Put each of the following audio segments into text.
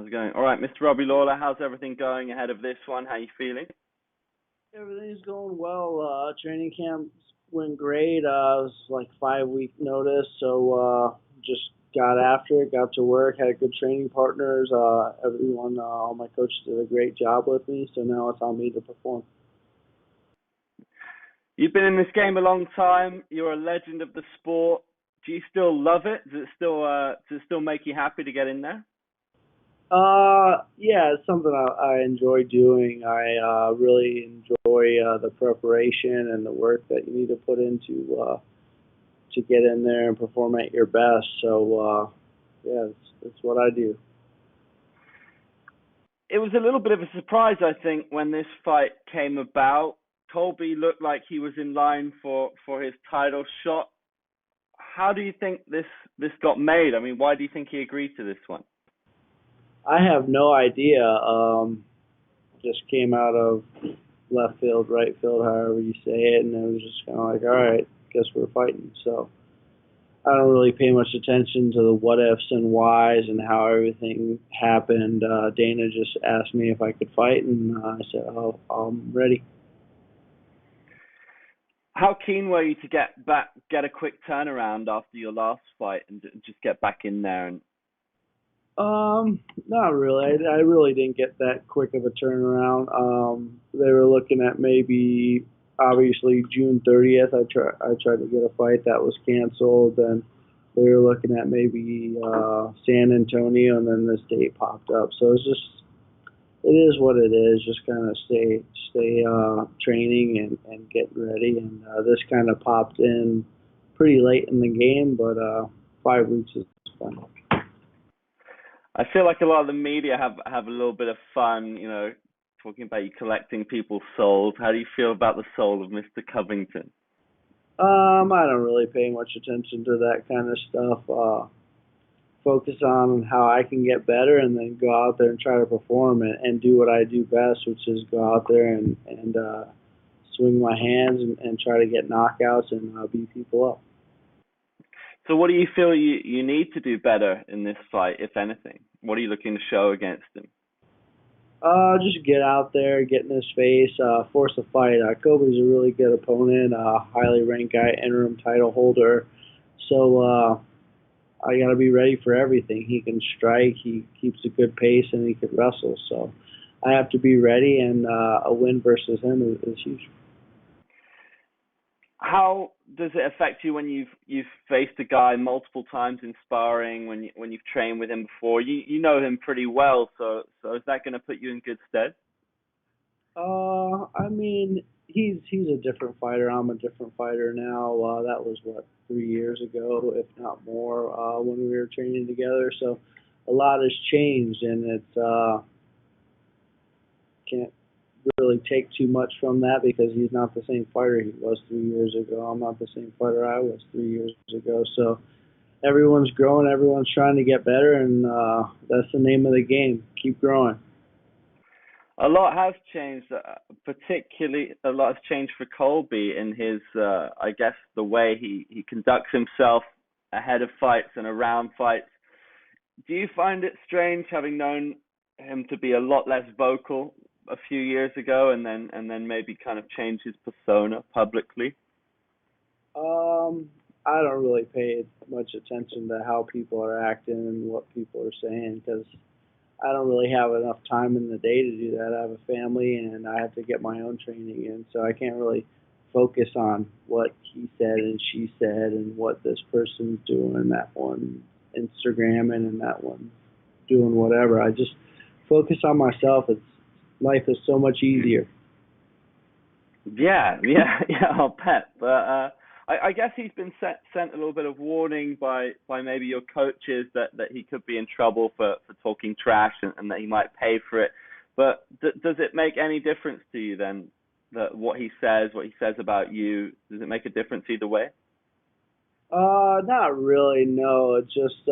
How's it going? All right, Mr. Robbie Lawler, how's everything going ahead of this one? How you feeling? Everything's going well. Training camps went great. It was like 5 week notice, so just got after it, got to work, had good training partners. Everyone, all my coaches did a great job with me, so now it's on me to perform. You've been in this game a long time. You're a legend of the sport. Do you still love it? Does it still make you happy to get in there? Yeah, it's something I enjoy doing. I really enjoy the preparation and the work that you need to put into to get in there and perform at your best. So, yeah, it's what I do. It was a little bit of a surprise, I think, when this fight came about. Colby looked like he was in line for his title shot. How do you think this got made? I mean, why do you think he agreed to this one? I have no idea. Just came out of left field, right field, however you say it, and it was just kind of like, all right, guess we're fighting. So I don't really pay much attention to the what ifs and whys and how everything happened. Dana just asked me if I could fight, and I said, oh, I'm ready. How keen were you to get a quick turnaround after your last fight and just get back in there? And Not really. I really didn't get that quick of a turnaround. They were looking at maybe obviously June 30th. I tried to get a fight that was canceled, and they were looking at maybe San Antonio, and then this date popped up. So it is what it is. Just kind of stay training and getting ready. And this kind of popped in pretty late in the game, but 5 weeks is fine. I feel like a lot of the media have a little bit of fun, talking about you collecting people's souls. How do you feel about the soul of Mr. Covington? I don't really pay much attention to that kind of stuff. Focus on how I can get better, and then go out there and try to perform and do what I do best, which is go out there and swing my hands and try to get knockouts and beat people up. So what do you feel you need to do better in this fight, if anything? What are you looking to show against him? Just get out there, get in his face, force a fight. Kobe's a really good opponent, highly ranked guy, interim title holder. So I got to be ready for everything. He can strike, he keeps a good pace, and he can wrestle. So I have to be ready, and a win versus him is huge. How does it affect you when you've faced a guy multiple times in sparring, when you've trained with him before? You know him pretty well, so is that going to put you in good stead? I mean, he's a different fighter. I'm a different fighter now. That was 3 years ago, if not more, when we were training together. So a lot has changed, and it's can't really take too much from that because he's not the same fighter he was 3 years ago. I'm not the same fighter I was 3 years ago. So everyone's growing, everyone's trying to get better, and that's the name of the game. Keep growing. A lot has changed, particularly a lot has changed for Colby in his, I guess, the way he conducts himself ahead of fights and around fights. Do you find it strange, having known him to be a lot less vocal a few years ago, and then maybe kind of change his persona publicly? I don't really pay much attention to how people are acting and what people are saying because I don't really have enough time in the day to do that. I have a family, and I have to get my own training in, so I can't really focus on what he said and she said and what this person's doing, that one Instagramming and that one doing whatever. I just focus on myself. Life is so much easier. Yeah, I'll bet. But I guess he's been sent a little bit of warning by maybe your coaches that he could be in trouble for talking trash and that he might pay for it. But does it make any difference to you then that what he says about you? Does it make a difference either way? Not really. No, it's just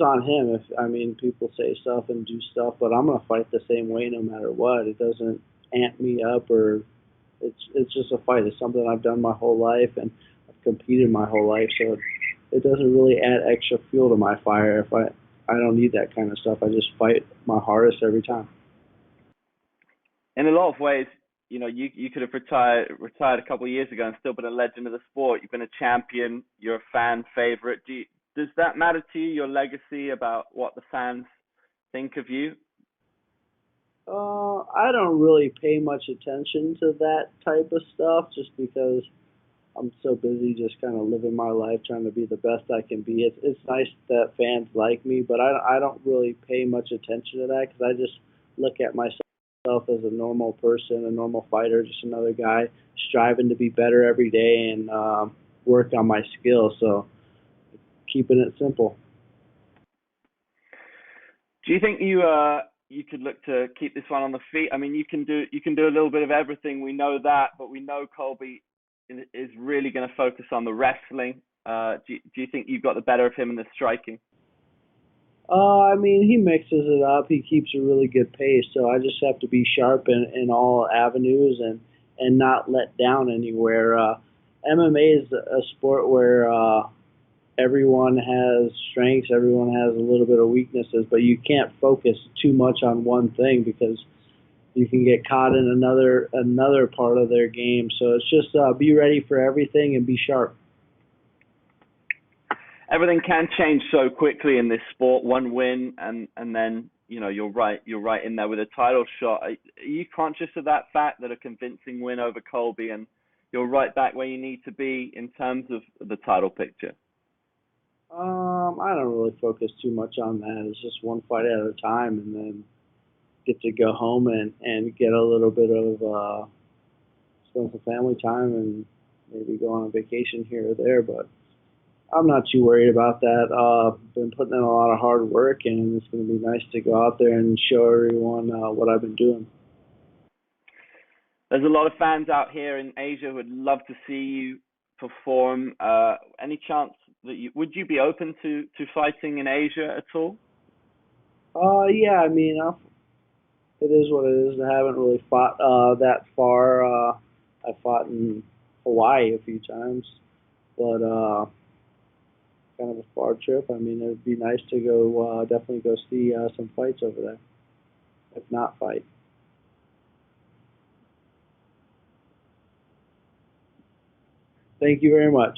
on him. People say stuff and do stuff, but I'm gonna fight the same way no matter what. It doesn't amp me up, or it's just a fight. It's something I've done my whole life, and I've competed my whole life, so it doesn't really add extra fuel to my fire. If I don't need that kind of stuff. I just fight my hardest every time. In a lot of ways, you could have retired a couple of years ago and still been a legend of the sport. You've been a champion. You're a fan favorite. Does that matter to you? Your legacy, about what the fans think of you? I don't really pay much attention to that type of stuff just because I'm so busy just kind of living my life, trying to be the best I can be. It's nice that fans like me, but I don't really pay much attention to that because I just look at myself as a normal person, a normal fighter, just another guy striving to be better every day and work on my skills. So keeping it simple. Do you think you could look to keep this one on the feet? I mean, you can do a little bit of everything. We know that, but we know Colby is really going to focus on the wrestling. Do you think you've got the better of him in the striking? I mean, he mixes it up. He keeps a really good pace. So I just have to be sharp in all avenues and not let down anywhere. MMA is a sport where everyone has strengths, everyone has a little bit of weaknesses, but you can't focus too much on one thing because you can get caught in another part of their game. So it's just be ready for everything and be sharp. Everything can change so quickly in this sport. One win, and then you're right in there with a title shot. Are you conscious of that fact, that a convincing win over Colby and you're right back where you need to be in terms of the title picture? I don't really focus too much on that. It's just one fight at a time, and then get to go home and get a little bit of spend some family time and maybe go on a vacation here or there. But I'm not too worried about that. Been putting in a lot of hard work, and it's going to be nice to go out there and show everyone what I've been doing. There's a lot of fans out here in Asia who would love to see you perform. Any chance that would you be open to fighting in Asia at all? Yeah, I mean, it is what it is. I haven't really fought that far. I fought in Hawaii a few times, but kind of a far trip. I mean, it would be nice to go, definitely go see some fights over there, if not fight. Thank you very much.